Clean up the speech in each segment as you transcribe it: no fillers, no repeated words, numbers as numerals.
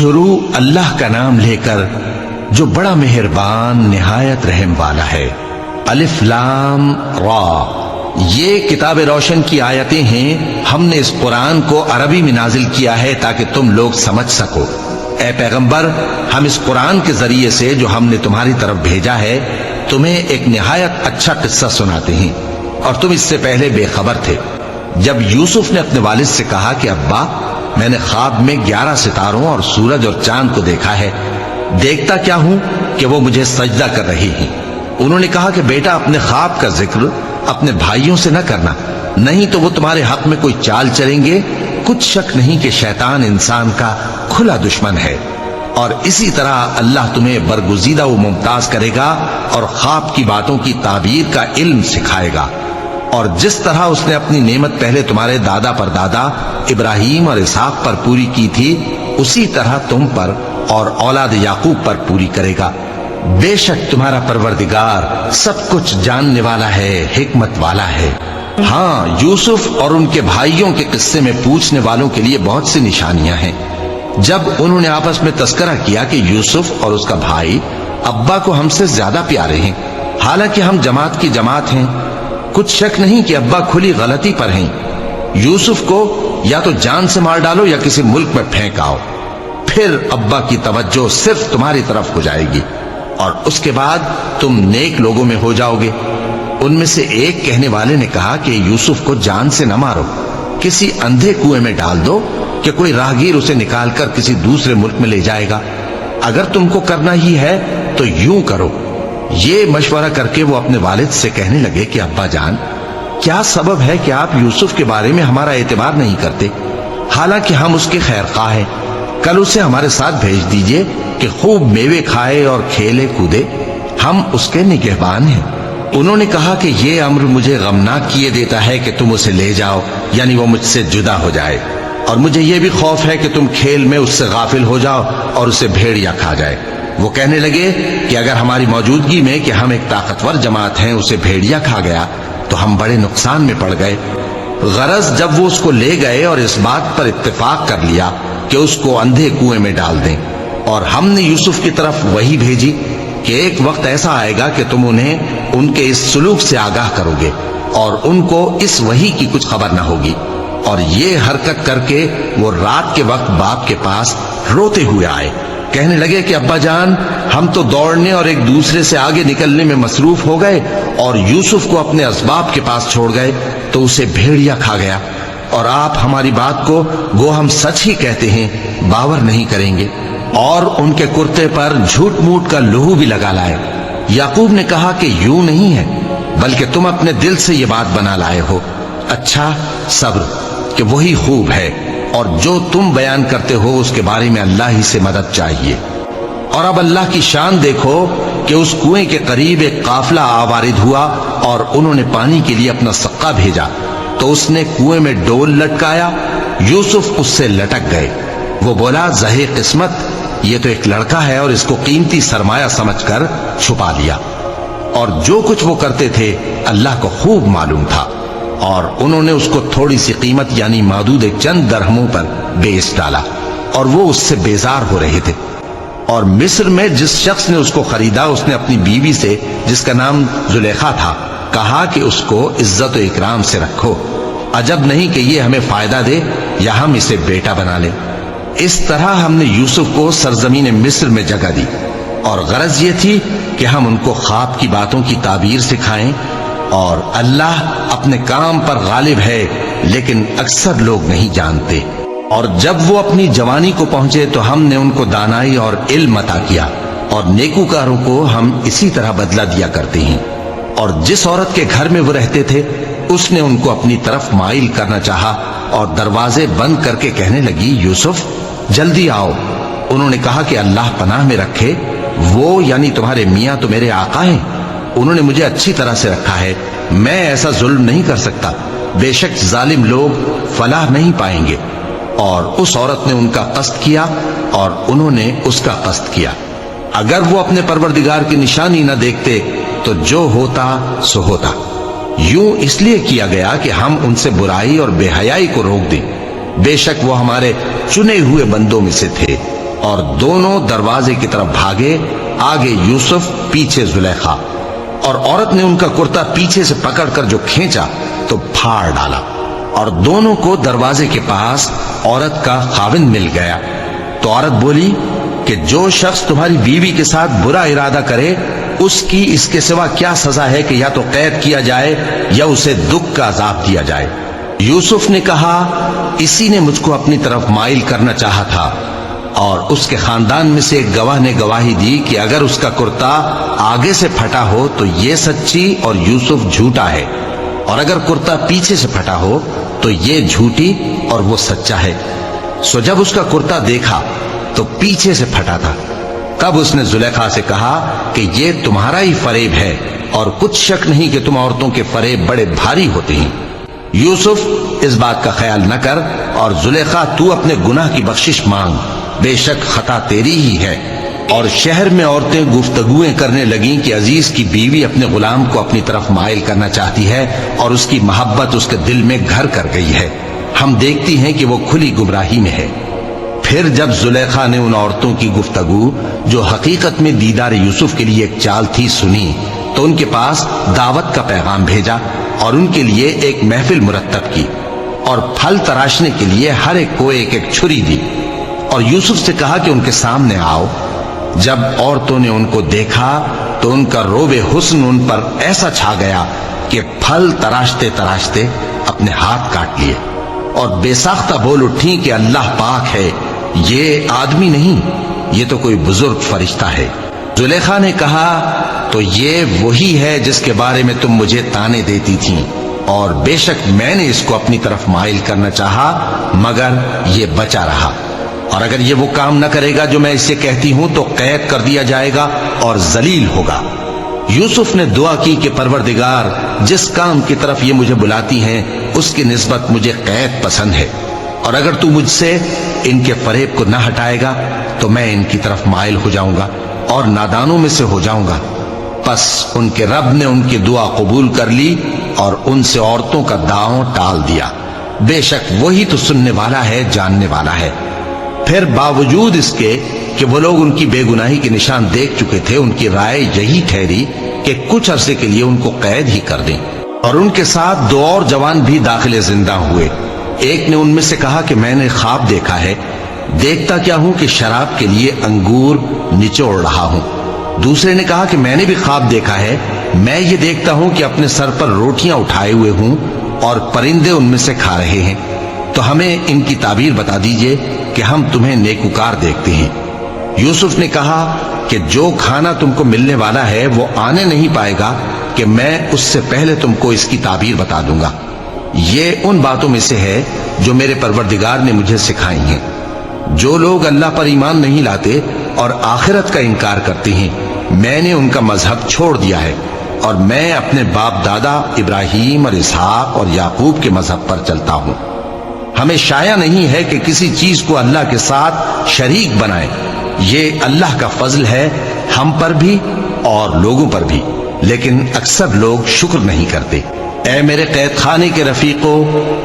شروع اللہ کا نام لے کر جو بڑا مہربان نہایت رحم والا ہے۔ الف لام را، یہ کتاب روشن کی آیتیں ہیں۔ ہم نے اس قرآن کو عربی میں نازل کیا ہے تاکہ تم لوگ سمجھ سکو۔ اے پیغمبر، ہم اس قرآن کے ذریعے سے جو ہم نے تمہاری طرف بھیجا ہے تمہیں ایک نہایت اچھا قصہ سناتے ہیں، اور تم اس سے پہلے بے خبر تھے۔ جب یوسف نے اپنے والد سے کہا کہ ابا، میں نے خواب میں 11 ستاروں اور سورج اور چاند کو دیکھا ہے، دیکھتا کیا ہوں کہ وہ مجھے سجدہ کر رہی ہیں۔ انہوں نے کہا کہ بیٹا، اپنے خواب کا ذکر اپنے بھائیوں سے نہ کرنا، نہیں تو وہ تمہارے حق میں کوئی چال چلیں گے۔ کچھ شک نہیں کہ شیطان انسان کا کھلا دشمن ہے، اور اسی طرح اللہ تمہیں برگزیدہ و ممتاز کرے گا اور خواب کی باتوں کی تعبیر کا علم سکھائے گا، اور جس طرح اس نے اپنی نعمت پہلے تمہارے دادا پر دادا ابراہیم اور اسحاق پر پوری کی تھی، اسی طرح تم پر اور اولاد یعقوب پر پوری کرے گا۔ بے شک تمہارا پروردگار سب کچھ جاننے والا ہے، حکمت والا ہے۔ ہاں، یوسف اور ان کے بھائیوں کے قصے میں پوچھنے والوں کے لیے بہت سی نشانیاں ہیں۔ جب انہوں نے آپس میں تذکرہ کیا کہ یوسف اور اس کا بھائی ابا کو ہم سے زیادہ پیارے ہیں، حالانکہ ہم جماعت کی جماعت ہیں، کچھ شک نہیں کہ ابا کھلی غلطی پر ہیں۔ یوسف کو یا تو جان سے مار ڈالو یا کسی ملک میں پھینک آؤ، پھر ابا کی توجہ صرف تمہاری طرف ہو جائے گی، اور اس کے بعد تم نیک لوگوں میں ہو جاؤ گے۔ ان میں سے ایک کہنے والے نے کہا کہ یوسف کو جان سے نہ مارو، کسی اندھے کنویں میں ڈال دو کہ کوئی راہگیر اسے نکال کر کسی دوسرے ملک میں لے جائے گا۔ اگر تم کو کرنا ہی ہے تو یوں کرو۔ یہ مشورہ کر کے وہ اپنے والد سے کہنے لگے کہ ابا جان، کیا سبب ہے کہ آپ یوسف کے بارے میں ہمارا اعتبار نہیں کرتے، حالانکہ ہم اس کے خیر خواہ ہیں؟ کل اسے ہمارے ساتھ بھیج دیجئے کہ خوب میوے کھائے اور کھیلے کودے، ہم اس کے نگہبان ہیں۔ انہوں نے کہا کہ یہ امر مجھے غمناک کیے دیتا ہے کہ تم اسے لے جاؤ، یعنی وہ مجھ سے جدا ہو جائے، اور مجھے یہ بھی خوف ہے کہ تم کھیل میں اس سے غافل ہو جاؤ اور اسے بھیڑیا کھا جائے۔ وہ کہنے لگے کہ اگر ہماری موجودگی میں کہ ہم ایک طاقتور جماعت ہیں اسے بھیڑیا کھا گیا تو ہم بڑے نقصان میں پڑ گئے۔ غرض جب وہ اس کو لے گئے اور اس بات پر اتفاق کر لیا کہ اس کو اندھے کنویں میں ڈال دیں، اور ہم نے یوسف کی طرف وحی بھیجی کہ ایک وقت ایسا آئے گا کہ تم انہیں ان کے اس سلوک سے آگاہ کرو گے، اور ان کو اس وحی کی کچھ خبر نہ ہوگی۔ اور یہ حرکت کر کے وہ رات کے وقت باپ کے پاس روتے ہوئے آئے، کہنے لگے کہ ابا جان، ہم تو دوڑنے اور ایک دوسرے سے آگے نکلنے میں مصروف ہو گئے اور یوسف کو اپنے اسباب کے پاس چھوڑ گئے تو اسے بھیڑیا کھا گیا، اور آپ ہماری بات کو گو ہم سچ ہی کہتے ہیں باور نہیں کریں گے۔ اور ان کے کرتے پر جھوٹ موٹ کا لہو بھی لگا لائے۔ یعقوب نے کہا کہ یوں نہیں ہے، بلکہ تم اپنے دل سے یہ بات بنا لائے ہو۔ اچھا، صبر کہ وہی خوب ہے، اور جو تم بیان کرتے ہو اس کے بارے میں اللہ ہی سے مدد چاہیے۔ اور اب اللہ کی شان دیکھو کہ اس کنویں کے قریب ایک قافلہ آوارد ہوا، اور انہوں نے پانی کے لیے اپنا سقا بھیجا تو اس نے کنویں میں ڈول لٹکایا، یوسف اس سے لٹک گئے۔ وہ بولا، زہے قسمت، یہ تو ایک لڑکا ہے، اور اس کو قیمتی سرمایہ سمجھ کر چھپا لیا۔ اور جو کچھ وہ کرتے تھے اللہ کو خوب معلوم تھا، اور انہوں نے اس کو تھوڑی سی قیمت یعنی معدود چند درہموں پر بیچ ڈالا، اور وہ اس سے بیزار ہو رہے تھے۔ اور مصر میں جس شخص نے اس کو خریدا، اس نے اپنی بیوی سے جس کا نام زلیخا تھا کہا کہ اس کو عزت و اکرام سے رکھو، عجب نہیں کہ یہ ہمیں فائدہ دے یا ہم اسے بیٹا بنا لیں۔ اس طرح ہم نے یوسف کو سرزمین مصر میں جگہ دی، اور غرض یہ تھی کہ ہم ان کو خواب کی باتوں کی تعبیر سکھائیں، اور اللہ اپنے کام پر غالب ہے، لیکن اکثر لوگ نہیں جانتے۔ اور جب وہ اپنی جوانی کو پہنچے تو ہم نے ان کو دانائی اور علم عطا کیا، اور نیکوکاروں کو ہم اسی طرح بدلہ دیا کرتے ہیں۔ اور جس عورت کے گھر میں وہ رہتے تھے اس نے ان کو اپنی طرف مائل کرنا چاہا، اور دروازے بند کر کے کہنے لگی، یوسف جلدی آؤ۔ انہوں نے کہا کہ اللہ پناہ میں رکھے، وہ یعنی تمہارے میاں تو میرے آقا ہیں، انہوں نے مجھے اچھی طرح سے رکھا ہے، میں ایسا ظلم نہیں کر سکتا، بے شک ظالم لوگ فلاح نہیں پائیں گے۔ اور اس عورت نے ان کا قصد کیا اور انہوں نے اس کا قصد کیا۔ اگر وہ اپنے پروردگار کی نشانی نہ دیکھتے تو جو ہوتا سو ہوتا۔ یوں اس لیے کیا گیا کہ ہم ان سے برائی اور بے حیائی کو روک دیں، بے شک وہ ہمارے چنے ہوئے بندوں میں سے تھے، اور دونوں دروازے کی طرف بھاگے، آگے یوسف، پیچھے زلیخا، اور عورت نے ان کا کرتا پیچھے سے پکڑ کر جو کھینچا تو پھاڑ ڈالا، اور دونوں کو دروازے کے پاس عورت کا خاوند مل گیا۔ تو عورت بولی کہ جو شخص تمہاری بیوی کے ساتھ برا ارادہ کرے اس کی اس کے سوا کیا سزا ہے کہ یا تو قید کیا جائے یا اسے دکھ کا عذاب دیا جائے۔ یوسف نے کہا اسی نے مجھ کو اپنی طرف مائل کرنا چاہا تھا، اور اس کے خاندان میں سے ایک گواہ نے گواہی دی کہ اگر اس کا کرتا آگے سے پھٹا ہو تو یہ سچی اور یوسف جھوٹا ہے، اور اگر کرتا پیچھے سے پھٹا ہو تو یہ جھوٹی اور وہ سچا ہے۔ سو جب اس کا کرتا دیکھا تو پیچھے سے پھٹا تھا، تب اس نے زلیخا سے کہا کہ یہ تمہارا ہی فریب ہے، اور کچھ شک نہیں کہ تم عورتوں کے فریب بڑے بھاری ہوتے ہیں۔ یوسف اس بات کا خیال نہ کر، اور زلیخا تو اپنے گناہ کی بخشش مانگ، بے شک خطا تیری ہی ہے۔ اور شہر میں عورتیں گفتگویں کرنے لگیں کہ عزیز کی بیوی اپنے غلام کو اپنی طرف مائل کرنا چاہتی ہے، اور اس کی محبت اس کے دل میں گھر کر گئی ہے، ہم دیکھتی ہیں کہ وہ کھلی گمراہی میں ہے۔ پھر جب زلیخا نے ان عورتوں کی گفتگو جو حقیقت میں دیدار یوسف کے لیے ایک چال تھی سنی، تو ان کے پاس دعوت کا پیغام بھیجا اور ان کے لیے ایک محفل مرتب کی، اور پھل تراشنے کے لیے ہر ایک کو ایک ایک چھری دی، اور یوسف سے کہا کہ ان کے سامنے آؤ۔ جب عورتوں نے ان کو دیکھا تو ان کا روب حسن ان پر ایسا چھا گیا کہ پھل تراشتے تراشتے اپنے ہاتھ کاٹ لیے، اور بے ساختہ بول اٹھی کہ اللہ پاک ہے، یہ آدمی نہیں، یہ تو کوئی بزرگ فرشتہ ہے۔ زلیخا نے کہا تو یہ وہی ہے جس کے بارے میں تم مجھے تانے دیتی تھیں، اور بے شک میں نے اس کو اپنی طرف مائل کرنا چاہا مگر یہ بچا رہا، اور اگر یہ وہ کام نہ کرے گا جو میں اسے کہتی ہوں تو قید کر دیا جائے گا اور ذلیل ہوگا۔ یوسف نے دعا کی کہ پروردگار جس کام کی طرف یہ مجھے بلاتی ہیں اس کی نسبت مجھے قید پسند ہے، اور اگر تو مجھ سے ان کے فریب کو نہ ہٹائے گا تو میں ان کی طرف مائل ہو جاؤں گا اور نادانوں میں سے ہو جاؤں گا۔ پس ان کے رب نے ان کی دعا قبول کر لی اور ان سے عورتوں کا داؤں ٹال دیا، بے شک وہی تو سننے والا ہے، جاننے والا ہے۔ پھر باوجود اس کے کہ وہ لوگ ان کی بے گناہی کے نشان دیکھ چکے تھے، ان کی رائے یہی ٹھہری کہ کچھ عرصے کے لیے ان کو قید ہی کر دیں، اور ان کے ساتھ دو اور جوان بھی داخل زندہ ہوئے۔ ایک نے ان میں سے کہا کہ میں نے خواب دیکھا ہے، دیکھتا کیا ہوں کہ شراب کے لیے انگور نچوڑ رہا ہوں۔ دوسرے نے کہا کہ میں نے بھی خواب دیکھا ہے، میں یہ دیکھتا ہوں کہ اپنے سر پر روٹیاں اٹھائے ہوئے ہوں اور پرندے ان میں سے کھا رہے ہیں، تو ہمیں ان کی تعبیر بتا دیجئے کہ ہم تمہیں نیکوکار دیکھتے ہیں۔ یوسف نے کہا کہ جو کھانا تم کو ملنے والا ہے وہ آنے نہیں پائے گا کہ میں اس سے پہلے تم کو اس کی تعبیر بتا دوں گا۔ یہ ان باتوں میں سے ہے جو میرے پروردگار نے مجھے سکھائی ہیں۔ جو لوگ اللہ پر ایمان نہیں لاتے اور آخرت کا انکار کرتے ہیں، میں نے ان کا مذہب چھوڑ دیا ہے، اور میں اپنے باپ دادا ابراہیم اور اسحاق اور یعقوب کے مذہب پر چلتا ہوں۔ ہمیں شایع نہیں ہے کہ کسی چیز کو اللہ کے ساتھ شریک بنائے، یہ اللہ کا فضل ہے ہم پر بھی اور لوگوں پر بھی، لیکن اکثر لوگ شکر نہیں کرتے۔ اے میرے قید خانے کے رفیقو،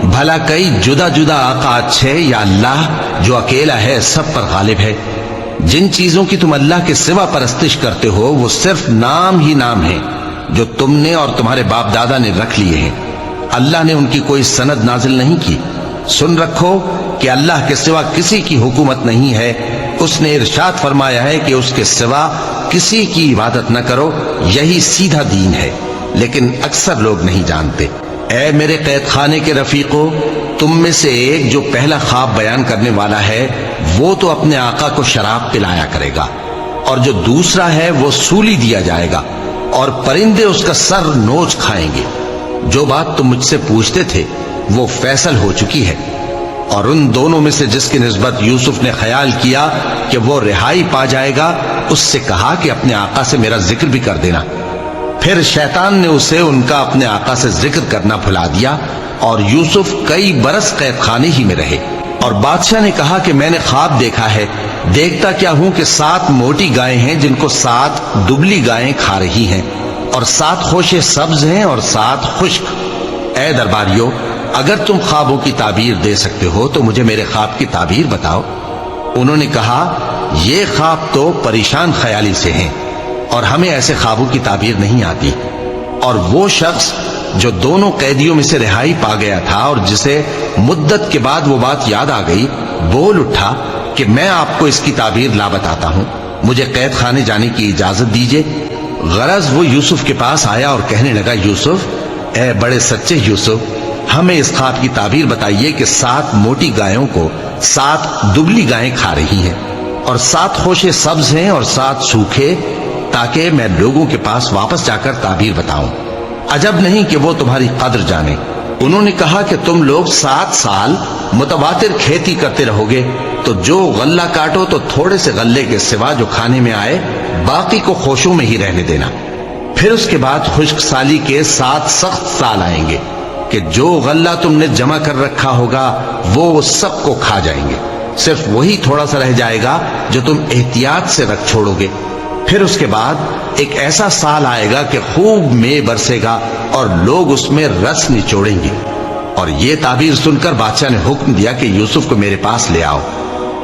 بھلا کئی جدا جدا آقا اچھے یا اللہ جو اکیلا ہے سب پر غالب ہے؟ جن چیزوں کی تم اللہ کے سوا پرستش کرتے ہو وہ صرف نام ہی نام ہیں جو تم نے اور تمہارے باپ دادا نے رکھ لیے ہیں، اللہ نے ان کی کوئی سند نازل نہیں کی۔ سن رکھو کہ اللہ کے سوا کسی کی حکومت نہیں ہے، اس نے ارشاد فرمایا ہے کہ اس کے سوا کسی کی عبادت نہ کرو، یہی سیدھا دین ہے، لیکن اکثر لوگ نہیں جانتے۔ اے میرے قید خانے کے رفیقو، تم میں سے ایک جو پہلا خواب بیان کرنے والا ہے وہ تو اپنے آقا کو شراب پلایا کرے گا، اور جو دوسرا ہے وہ سولی دیا جائے گا، اور پرندے اس کا سر نوچ کھائیں گے۔ جو بات تم مجھ سے پوچھتے تھے وہ فیصل ہو چکی ہے، اور ان دونوں میں سے جس کی نسبت یوسف نے خیال کیا کہ وہ رہائی پا جائے گا، اس سے کہا کہ اپنے آقا سے میرا ذکر بھی کر دینا۔ پھر شیطان نے اسے ان کا اپنے آقا سے ذکر کرنا بھلا دیا، اور یوسف کئی برس قید خانے ہی میں رہے۔ اور بادشاہ نے کہا کہ میں نے خواب دیکھا ہے، دیکھتا کیا ہوں کہ 7 موٹی گائیں ہیں جن کو 7 دبلی گائیں کھا رہی ہیں، اور 7 خوشے سبز ہیں اور 7 خشک۔ اے درباریو، اگر تم خوابوں کی تعبیر دے سکتے ہو تو مجھے میرے خواب کی تعبیر بتاؤ۔ انہوں نے کہا یہ خواب تو پریشان خیالی سے ہیں اور ہمیں ایسے خوابوں کی تعبیر نہیں آتی۔ اور وہ شخص جو دونوں قیدیوں میں سے رہائی پا گیا تھا اور جسے مدت کے بعد وہ بات یاد آ گئی، بول اٹھا کہ میں آپ کو اس کی تعبیر لا بتاتا ہوں، مجھے قید خانے جانے کی اجازت دیجیے۔ غرض وہ یوسف کے پاس آیا اور کہنے لگا، یوسف، اے بڑے سچے یوسف، ہمیں اس خواب کی تعبیر بتائیے کہ 7 موٹی گایوں کو 7 دبلی گائیں کھا رہی ہیں اور 7 خوشے سبز ہیں اور 7 سوکھے، تاکہ میں لوگوں کے پاس واپس جا کر تعبیر بتاؤں۔ عجب نہیں کہ وہ تمہاری قدر جانے۔ انہوں نے کہا کہ تم لوگ 7 سال متواتر کھیتی کرتے رہو گے، تو جو غلہ کاٹو تو تھوڑے سے غلے کے سوا جو کھانے میں آئے باقی کو خوشوں میں ہی رہنے دینا۔ پھر اس کے بعد خشک سالی کے 7 سخت سال آئیں گے کہ جو غلہ تم نے جمع کر رکھا ہوگا وہ سب کو کھا جائیں گے، صرف وہی تھوڑا سا رہ جائے گا جو تم احتیاط سے رکھ چھوڑو گے۔ پھر اس کے بعد ایک ایسا سال آئے گا کہ خوب مے برسے گا اور لوگ اس میں رس نچوڑیں گے۔ اور یہ تعبیر سن کر بادشاہ نے حکم دیا کہ یوسف کو میرے پاس لے آؤ۔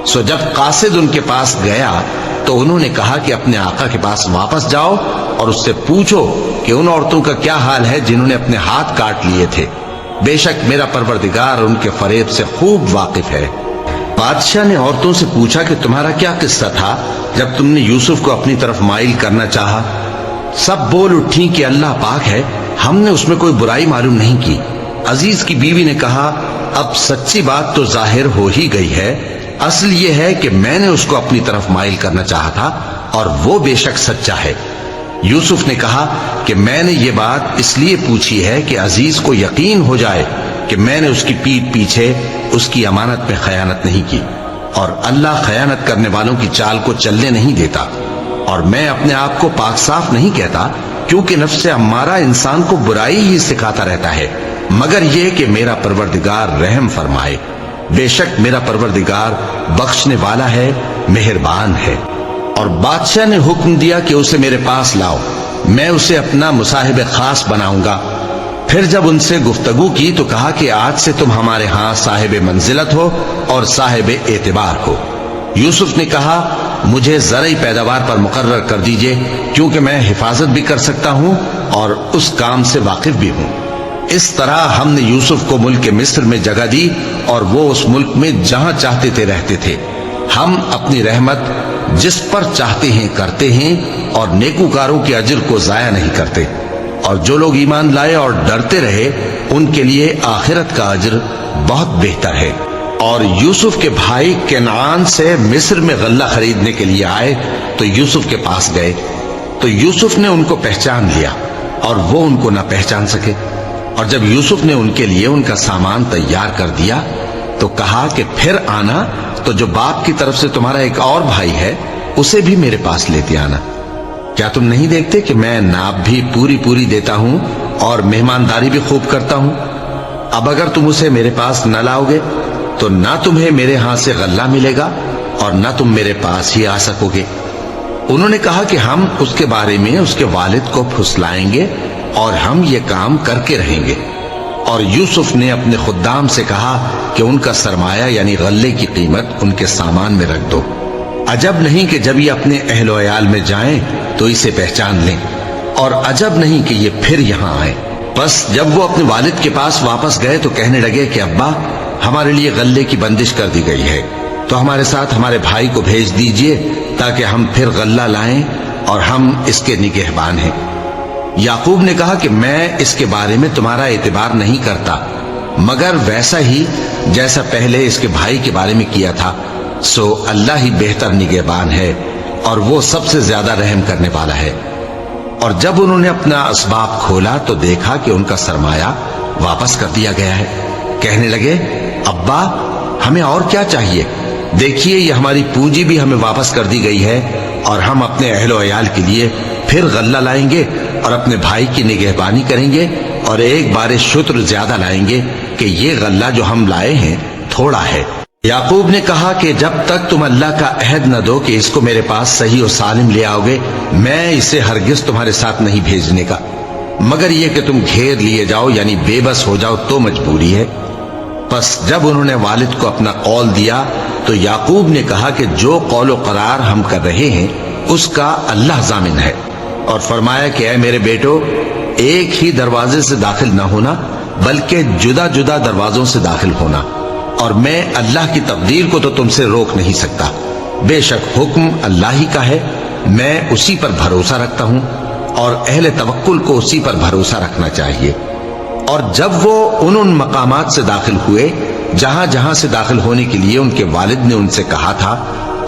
سو جب قاصد ان کے پاس گیا تو انہوں نے کہا کہ اپنے آقا کے پاس واپس جاؤ اور اس سے پوچھو کہ ان عورتوں کا کیا حال ہے جنہوں نے اپنے ہاتھ کاٹ لیے تھے، بے شک میرا پروردگار ان کے فریب سے خوب واقف ہے۔ بادشاہ نے عورتوں سے پوچھا کہ تمہارا کیا قصہ تھا جب تم نے یوسف کو اپنی طرف مائل کرنا چاہا؟ سب بول اٹھی کہ اللہ پاک ہے، ہم نے اس میں کوئی برائی معلوم نہیں کی۔ عزیز کی بیوی نے کہا، اب سچی بات تو ظاہر ہو ہی گئی ہے، اصل یہ ہے کہ میں نے اس کو اپنی طرف مائل کرنا چاہا تھا اور وہ بے شک سچا ہے۔ یوسف نے کہا کہ میں نے یہ بات اس لیے پوچھی ہے کہ عزیز کو یقین ہو جائے کہ میں نے اس کی پیٹھ پیچھے اس کی امانت میں خیانت نہیں کی، اور اللہ خیانت کرنے والوں کی چال کو چلنے نہیں دیتا۔ اور میں اپنے آپ کو پاک صاف نہیں کہتا، کیونکہ نفس امارہ انسان کو برائی ہی سکھاتا رہتا ہے، مگر یہ کہ میرا پروردگار رحم فرمائے، بے شک میرا پروردگار بخشنے والا ہے، مہربان ہے۔ اور بادشاہ نے حکم دیا کہ اسے میرے پاس لاؤ، میں اسے اپنا مصاحب خاص بناؤں گا۔ پھر جب ان سے گفتگو کی تو کہا کہ آج سے تم ہمارے ہاں صاحب منزلت ہو اور صاحب اعتبار ہو۔ یوسف نے کہا، مجھے زرعی پیداوار پر مقرر کر دیجئے، کیونکہ میں حفاظت بھی کر سکتا ہوں اور اس کام سے واقف بھی ہوں۔ اس طرح ہم نے یوسف کو ملک مصر میں جگہ دی اور وہ اس ملک میں جہاں چاہتے تھے رہتے تھے۔ ہم اپنی رحمت جس پر چاہتے ہیں کرتے ہیں اور نیکوکاروں کے اجر کو ضائع نہیں کرتے، اور جو لوگ ایمان لائے اور ڈرتے رہے ان کے لیے آخرت کا اجر بہت بہتر ہے۔ اور یوسف کے بھائی کنعان سے مصر میں غلہ خریدنے کے لیے آئے تو یوسف کے پاس گئے، تو یوسف نے ان کو پہچان لیا اور وہ ان کو نہ پہچان سکے۔ اور جب یوسف نے ان کے لیے ان کا سامان تیار کر دیا تو کہا کہ پھر آنا تو جو باپ کی طرف سے تمہارا ایک اور بھائی ہے اسے بھی میرے پاس لیتے آنا۔ کیا تم نہیں دیکھتے کہ میں ناب بھی پوری دیتا ہوں اور مہمانداری بھی خوب کرتا ہوں؟ اب اگر تم اسے میرے پاس نہ لاؤ گے تو نہ تمہیں میرے ہاں سے غلہ ملے گا اور نہ تم میرے پاس ہی آ سکو گے۔ انہوں نے کہا کہ ہم اس کے بارے میں اس کے والد کو پھسلائیں گے اور ہم یہ کام کر کے رہیں گے۔ اور یوسف نے اپنے خدام سے کہا کہ ان کا سرمایہ یعنی غلے کی قیمت ان کے سامان میں رکھ دو۔ عجب نہیں کہ جب یہ اپنے اہل و عیال میں جائیں تو اسے پہچان لیں، اور عجب نہیں کہ یہ پھر یہاں آئیں۔ بس جب وہ اپنے والد کے پاس واپس گئے تو کہنے لگے کہ ابا، ہمارے لیے غلے کی بندش کر دی گئی ہے، تو ہمارے ساتھ ہمارے بھائی کو بھیج دیجئے تاکہ ہم پھر غلہ لائیں اور ہم اس کے نگہبان ہیں۔ یعقوب نے کہا کہ میں اس کے بارے میں تمہارا اعتبار نہیں کرتا، مگر ویسا ہی جیسا پہلے اس کے بھائی کے بارے میں کیا تھا، سو اللہ ہی بہتر نگہبان ہے اور وہ سب سے زیادہ رحم کرنے والا ہے۔ اور جب انہوں نے اپنا اسباب کھولا تو دیکھا کہ ان کا سرمایہ واپس کر دیا گیا ہے۔ کہنے لگے، ابا، ہمیں اور کیا چاہیے؟ دیکھیے یہ ہماری پونجی بھی ہمیں واپس کر دی گئی ہے، اور ہم اپنے اہل و عیال کے لیے پھر غلہ لائیں گے اور اپنے بھائی کی نگہبانی کریں گے، اور ایک بار شتر زیادہ لائیں گے کہ یہ غلہ جو ہم لائے ہیں تھوڑا ہے۔ یعقوب نے کہا کہ جب تک تم اللہ کا عہد نہ دو کہ اس کو میرے پاس صحیح و سالم لے آؤ گے، میں اسے ہرگز تمہارے ساتھ نہیں بھیجنے کا، مگر یہ کہ تم گھیر لیے جاؤ یعنی بے بس ہو جاؤ تو مجبوری ہے۔ پس جب انہوں نے والد کو اپنا قول دیا تو یعقوب نے کہا کہ جو قول و قرار ہم کر رہے ہیں اس کا اللہ ضامن ہے، اور فرمایا کہ اے میرے بیٹو، ایک ہی دروازے سے داخل نہ ہونا بلکہ جدا جدا دروازوں سے داخل ہونا، اور میں اللہ کی تقدیر کو تو تم سے روک نہیں سکتا، بے شک حکم اللہ ہی کا ہے، میں اسی پر بھروسہ رکھتا ہوں، اور اہل توکل کو اسی پر بھروسہ رکھنا چاہیے۔ اور جب وہ ان مقامات سے داخل ہوئے جہاں جہاں سے داخل ہونے کے لیے ان کے والد نے ان سے کہا تھا،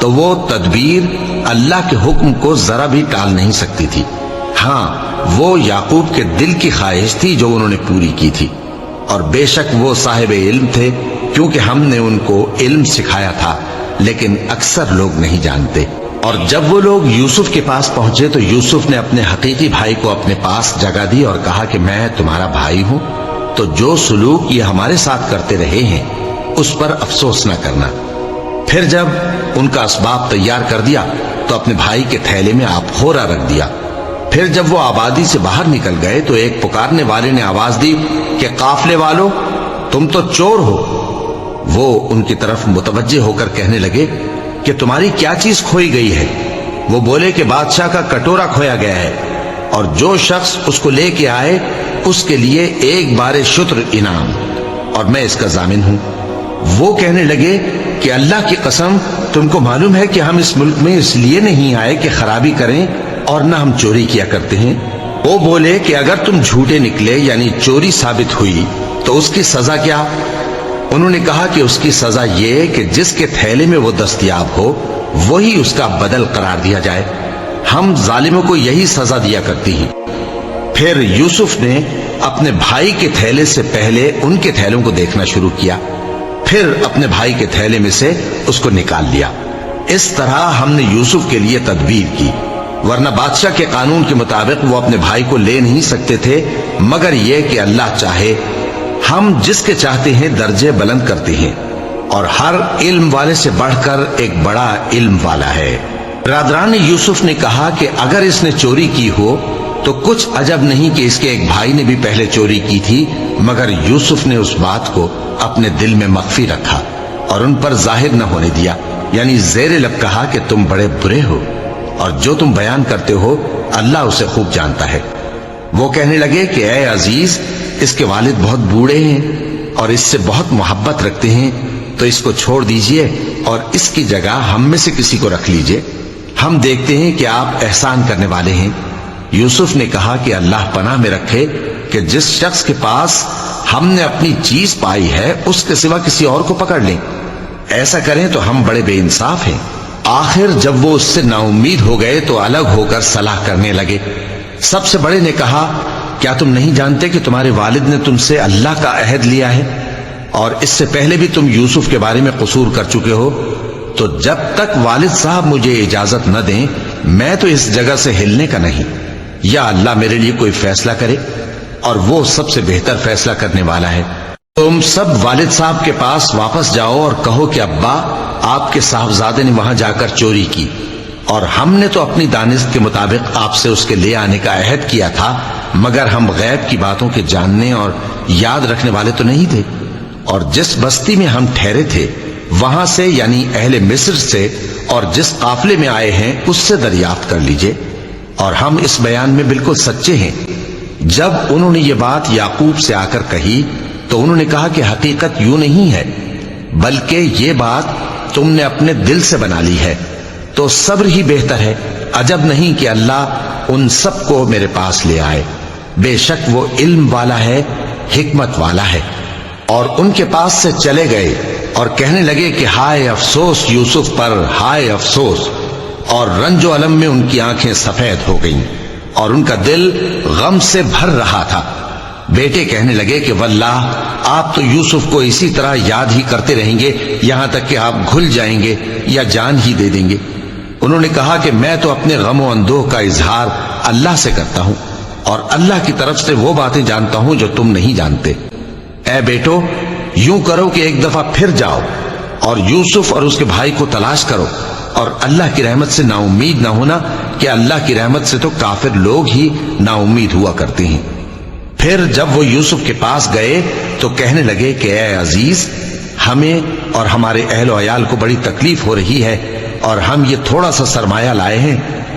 تو وہ تدبیر اللہ کے حکم کو ذرا بھی ٹال نہیں سکتی تھی۔ ہاں، وہ یعقوب کے دل کی خواہش تھی جو انہوں نے پوری کی تھی، اور بے شک وہ صاحب علم تھے، کیونکہ ہم نے ان کو علم سکھایا تھا، لیکن اکثر لوگ نہیں جانتے۔ اور جب وہ لوگ یوسف کے پاس پہنچے تو یوسف نے اپنے حقیقی بھائی کو اپنے پاس جگہ دی اور کہا کہ میں تمہارا بھائی ہوں، تو جو سلوک یہ ہمارے ساتھ کرتے رہے ہیں اس پر افسوس نہ کرنا۔ پھر جب ان کا اسباب تیار کر دیا تو اپنے بھائی کے تھیلے میں آپ خورا رکھ دیا۔ پھر جب وہ آبادی سے باہر نکل گئے تو ایک پکارنے والے نے آواز دی کہ قافلے والو، تم تو چور ہو۔ وہ ان کی طرف متوجہ ہو کر کہنے لگے کہ تمہاری کیا چیز کھوئی گئی ہے؟ وہ بولے کہ بادشاہ کا کٹورا کھویا گیا ہے، اور جو شخص اس کو لے کے آئے اس کے لیے ایک بار شتر انعام، اور میں اس کا ضامن ہوں۔ وہ کہنے لگے کہ اللہ کی قسم، تم کو معلوم ہے کہ ہم اس ملک میں اس لیے نہیں آئے کہ خرابی کریں، اور نہ ہم چوری کیا کرتے ہیں۔ وہ بولے کہ اگر تم جھوٹے نکلے یعنی چوری ثابت ہوئی تو اس کی سزا کیا؟ انہوں نے کہا کہ اس کی سزا یہ کہ جس کے تھیلے میں وہ دستیاب ہو وہی اس کا بدل قرار دیا جائے، ہم ظالموں کو یہی سزا دیا کرتی ہیں۔ پھر یوسف نے اپنے بھائی کے تھیلے سے پہلے ان کے تھیلوں کو دیکھنا شروع کیا، پھر اپنے بھائی کے تھیلے میں سے اس کو نکال لیا۔ اس طرح ہم نے یوسف کے لیے تدبیر کی، ورنہ بادشاہ کے قانون کے مطابق وہ اپنے بھائی کو لے نہیں سکتے تھے، مگر یہ کہ اللہ چاہے۔ ہم جس کے چاہتے ہیں درجے بلند کرتے ہیں، اور ہر علم والے سے بڑھ کر ایک بڑا علم والا ہے۔ برادران یوسف نے کہا کہ اگر اس نے چوری کی ہو تو کچھ عجب نہیں کہ اس کے ایک بھائی نے بھی پہلے چوری کی تھی، مگر یوسف نے اس بات کو اپنے دل میں مخفی رکھا اور ان پر ظاہر نہ ہونے دیا، یعنی زیر لب کہا کہ تم بڑے برے ہو، اور جو تم بیان کرتے ہو اللہ اسے خوب جانتا ہے۔ وہ کہنے لگے کہ اے عزیز، اس کے والد بہت بوڑھے ہیں اور اس سے بہت محبت رکھتے ہیں، تو اس کو چھوڑ دیجئے اور اس کی جگہ ہم میں سے کسی کو رکھ لیجئے، ہم دیکھتے ہیں کہ آپ احسان کرنے والے ہیں۔ یوسف نے کہا کہ اللہ پناہ میں رکھے کہ جس شخص کے پاس ہم نے اپنی چیز پائی ہے اس کے سوا کسی اور کو پکڑ لیں، ایسا کریں تو ہم بڑے بے انصاف ہیں۔ آخر جب وہ اس سے نا امید ہو گئے تو الگ ہو کر صلاح کرنے لگے۔ سب سے بڑے نے کہا، کیا تم نہیں جانتے کہ تمہارے والد نے تم سے اللہ کا عہد لیا ہے، اور اس سے پہلے بھی تم یوسف کے بارے میں قصور کر چکے ہو؟ تو جب تک والد صاحب مجھے اجازت نہ دیں میں تو اس جگہ سے ہلنے کا نہیں، یا اللہ میرے لیے کوئی فیصلہ کرے، اور وہ سب سے بہتر فیصلہ کرنے والا ہے۔ تم سب والد صاحب کے پاس واپس جاؤ اور کہو کہ ابا، آپ کے صاحبزادے نے وہاں جا کر چوری کی، اور ہم نے تو اپنی دانست کے مطابق آپ سے اس کے لے آنے کا عہد کیا تھا، مگر ہم غیب کی باتوں کے جاننے اور یاد رکھنے والے تو نہیں تھے، اور جس بستی میں ہم ٹھہرے تھے وہاں سے یعنی اہل مصر سے اور جس قافلے میں آئے ہیں اس سے دریافت کر لیجئے، اور ہم اس بیان میں بالکل سچے ہیں۔ جب انہوں نے یہ بات یعقوب سے آ کر کہی تو انہوں نے کہا کہ حقیقت یوں نہیں ہے، بلکہ یہ بات تم نے اپنے دل سے بنا لی ہے، تو صبر ہی بہتر ہے۔ عجب نہیں کہ اللہ ان سب کو میرے پاس لے آئے، بے شک وہ علم والا ہے، حکمت والا ہے۔ اور ان کے پاس سے چلے گئے اور کہنے لگے کہ ہائے افسوس یوسف پر، ہائے افسوس، اور رنج و الم میں ان کی آنکھیں سفید ہو گئیں اور ان کا دل غم سے بھر رہا تھا۔ بیٹے کہنے لگے کہ واللہ آپ تو یوسف کو اسی طرح یاد ہی کرتے رہیں گے یہاں تک کہ آپ گھل جائیں گے یا جان ہی دے دیں گے۔ انہوں نے کہا کہ میں تو اپنے غم و اندوہ کا اظہار اللہ سے کرتا ہوں، اور اللہ کی طرف سے وہ باتیں جانتا ہوں جو تم نہیں جانتے۔ اے بیٹو، یوں کرو کہ ایک دفعہ پھر جاؤ اور یوسف اور اس کے بھائی کو تلاش کرو، اور اللہ کی رحمت سے نا امید نہ ہونا کہ اللہ کی رحمت سے تو کافر لوگ ہی نا امید ہوا کرتے ہیں۔ پھر جب وہ یوسف کے پاس گئے تو کہنے لگے کہ اے عزیز، ہمیں اور ہمارے اہل و عیال کو بڑی تکلیف ہو رہی ہے اور ہم یہ تھوڑا سا سرمایہ لائے ہیں،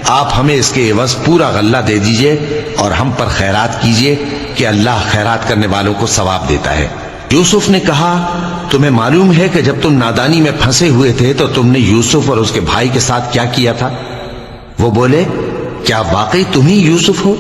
آپ ہمیں اس کے عوض پورا غلہ دے دیجئے اور ہم پر خیرات کیجئے کہ اللہ خیرات کرنے والوں کو ثواب دیتا ہے۔ یوسف نے کہا، تمہیں معلوم ہے کہ جب تم نادانی میں پھنسے ہوئے تھے تو تم نے یوسف اور اس کے بھائی کے ساتھ کیا کیا تھا؟ وہ بولے، کیا واقعی تم ہی یوسف ہو؟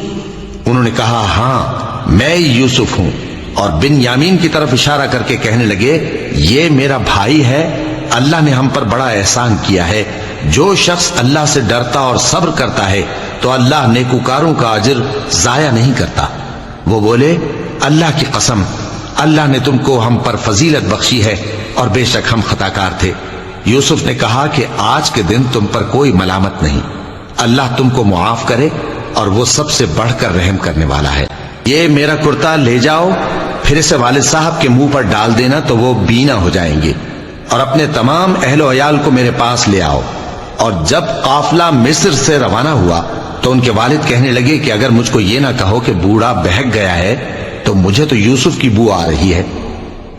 انہوں نے کہا، ہاں میں یوسف ہوں، اور بن یامین کی طرف اشارہ کر کے کہنے لگے، یہ میرا بھائی ہے، اللہ نے ہم پر بڑا احسان کیا ہے۔ جو شخص اللہ سے ڈرتا اور صبر کرتا ہے تو اللہ نیکوکاروں کا اجر ضائع نہیں کرتا۔ وہ بولے، اللہ کی قسم، اللہ نے تم کو ہم پر فضیلت بخشی ہے اور بے شک ہم خطا کار تھے۔ یوسف نے کہا کہ آج کے دن تم پر کوئی ملامت نہیں، اللہ تم کو معاف کرے اور وہ سب سے بڑھ کر رحم کرنے والا ہے۔ یہ میرا کرتا لے جاؤ، پھر اسے والد صاحب کے منہ پر ڈال دینا تو وہ بینا ہو جائیں گے، اور اپنے تمام اہل و عیال کو میرے پاس لے آؤ۔ اور جب قافلہ مصر سے روانہ ہوا تو ان کے والد کہنے لگے کہ اگر مجھ کو یہ نہ کہو کہ بوڑھا بہک گیا ہے تو مجھے تو یوسف کی بو آ رہی ہے۔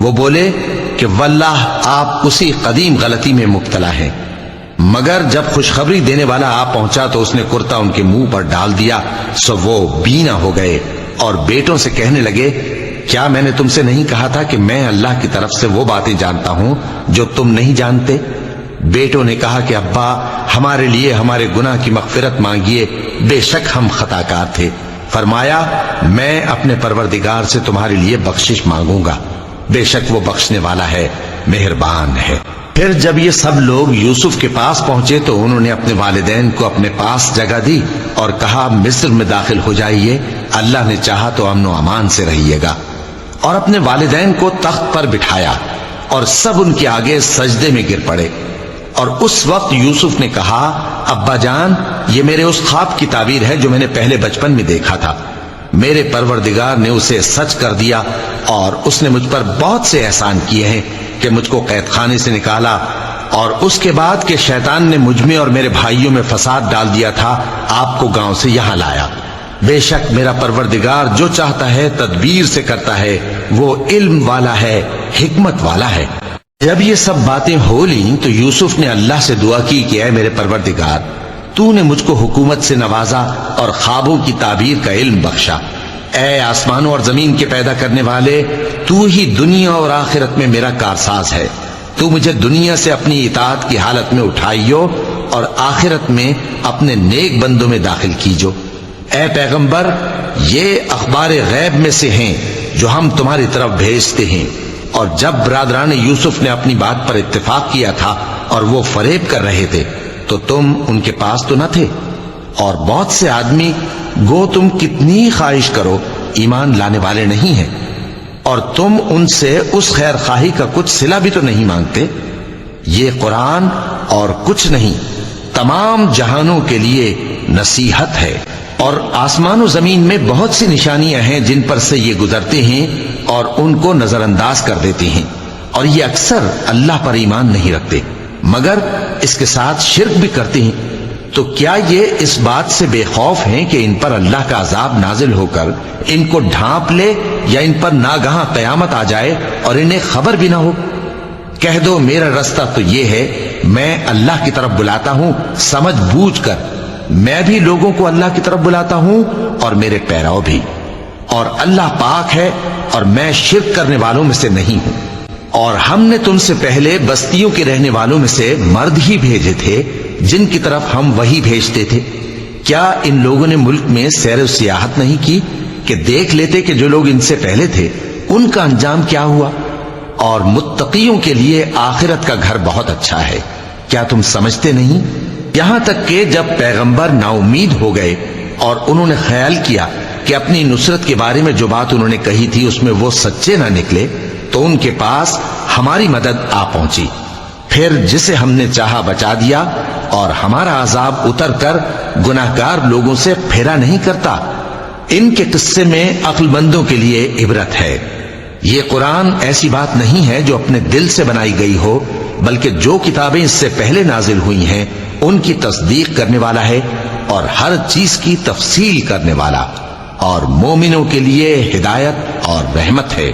وہ بولے کہ واللہ آپ اسی قدیم غلطی میں مبتلا ہیں۔ مگر جب خوشخبری دینے والا آ پہنچا تو اس نے کرتا ان کے منہ پر ڈال دیا، سو وہ بینا ہو گئے اور بیٹوں سے کہنے لگے، کیا میں نے تم سے نہیں کہا تھا کہ میں اللہ کی طرف سے وہ باتیں جانتا ہوں جو تم نہیں جانتے؟ بیٹوں نے کہا کہ ابا، ہمارے لیے ہمارے گناہ کی مغفرت مانگیے، بے شک ہم خطا کار تھے۔ فرمایا، میں اپنے پروردگار سے تمہارے لیے بخشش مانگوں گا، بے شک وہ بخشنے والا ہے، مہربان ہے۔ پھر جب یہ سب لوگ یوسف کے پاس پہنچے تو انہوں نے اپنے والدین کو اپنے پاس جگہ دی اور کہا، مصر میں داخل ہو جائیے، اللہ نے چاہا تو امن و امان سے رہیے گا۔ اور اپنے والدین کو تخت پر بٹھایا اور سب ان کے آگے سجدے میں گر پڑے۔ اور اس وقت یوسف نے کہا، ابا جان، یہ میرے اس خواب کی تعبیر ہے جو میں نے پہلے بچپن میں دیکھا تھا۔ میرے پروردگار نے اسے سچ کر دیا اور اس نے مجھ پر بہت سے احسان کیے ہیں کہ مجھ کو قید خانے سے نکالا، اور اس کے بعد کہ شیطان نے مجھ میں اور میرے بھائیوں میں فساد ڈال دیا تھا، آپ کو گاؤں سے یہاں لایا۔ بے شک میرا پروردگار جو چاہتا ہے تدبیر سے کرتا ہے، وہ علم والا ہے، حکمت والا ہے۔ جب یہ سب باتیں ہو لیں تو یوسف نے اللہ سے دعا کی کہ اے میرے پروردگار، تو نے مجھ کو حکومت سے نوازا اور خوابوں کی تعبیر کا علم بخشا۔ اے آسمانوں اور زمین کے پیدا کرنے والے، تو ہی دنیا اور آخرت میں میرا کارساز ہے۔ تو مجھے دنیا سے اپنی اطاعت کی حالت میں اٹھائیو اور آخرت میں اپنے نیک بندوں میں داخل کیجو۔ اے پیغمبر، یہ اخبار غیب میں سے ہیں جو ہم تمہاری طرف بھیجتے ہیں۔ اور جب برادران یوسف نے اپنی بات پر اتفاق کیا تھا اور وہ فریب کر رہے تھے تو تم ان کے پاس تو نہ تھے، اور بہت سے آدمی گو تم کتنی خواہش کرو ایمان لانے والے نہیں ہیں، اور تم ان سے اس خیر خواہی کا کچھ صلہ بھی تو نہیں مانگتے۔ یہ قرآن اور کچھ نہیں تمام جہانوں کے لیے نصیحت ہے، اور آسمان و زمین میں بہت سی نشانیاں ہیں جن پر سے یہ گزرتے ہیں اور ان کو نظر انداز کر دیتے ہیں، اور یہ اکثر اللہ پر ایمان نہیں رکھتے مگر اس کے ساتھ شرک بھی کرتے ہیں۔ تو کیا یہ اس بات سے بے خوف ہیں کہ ان پر اللہ کا عذاب نازل ہو کر ان کو ڈھانپ لے، یا ان پر ناگہاں قیامت آ جائے اور انہیں خبر بھی نہ ہو؟ کہہ دو، میرا رستہ تو یہ ہے، میں اللہ کی طرف بلاتا ہوں سمجھ بوجھ کر، میں بھی لوگوں کو اللہ کی طرف بلاتا ہوں اور میرے پیراؤ بھی، اور اللہ پاک ہے اور میں شرک کرنے والوں میں سے نہیں ہوں۔ اور ہم نے تم سے پہلے بستیوں کے رہنے والوں میں سے مرد ہی بھیجے تھے جن کی طرف ہم وہی بھیجتے تھے۔ کیا ان لوگوں نے ملک میں سیر و سیاحت نہیں کی کہ دیکھ لیتے کہ جو لوگ ان سے پہلے تھے ان کا انجام کیا ہوا؟ اور متقیوں کے لیے آخرت کا گھر بہت اچھا ہے، کیا تم سمجھتے نہیں؟ یہاں تک کہ جب پیغمبر نا امید ہو گئے اور انہوں نے خیال کیا کہ اپنی نصرت کے بارے میں جو بات انہوں نے کہی تھی اس میں وہ سچے نہ نکلے، تو ان کے پاس ہماری مدد آ پہنچی۔ پھر جسے ہم نے چاہا بچا دیا، اور ہمارا عذاب اتر کر گناہگار لوگوں سے پھیرا نہیں کرتا۔ ان کے قصے میں عقل مندوں کے لیے عبرت ہے۔ یہ قرآن ایسی بات نہیں ہے جو اپنے دل سے بنائی گئی ہو، بلکہ جو کتابیں اس سے پہلے نازل ہوئی ہیں ان کی تصدیق کرنے والا ہے اور ہر چیز کی تفصیل کرنے والا۔ اور مومنوں کے لیے ہدایت اور رحمت ہے۔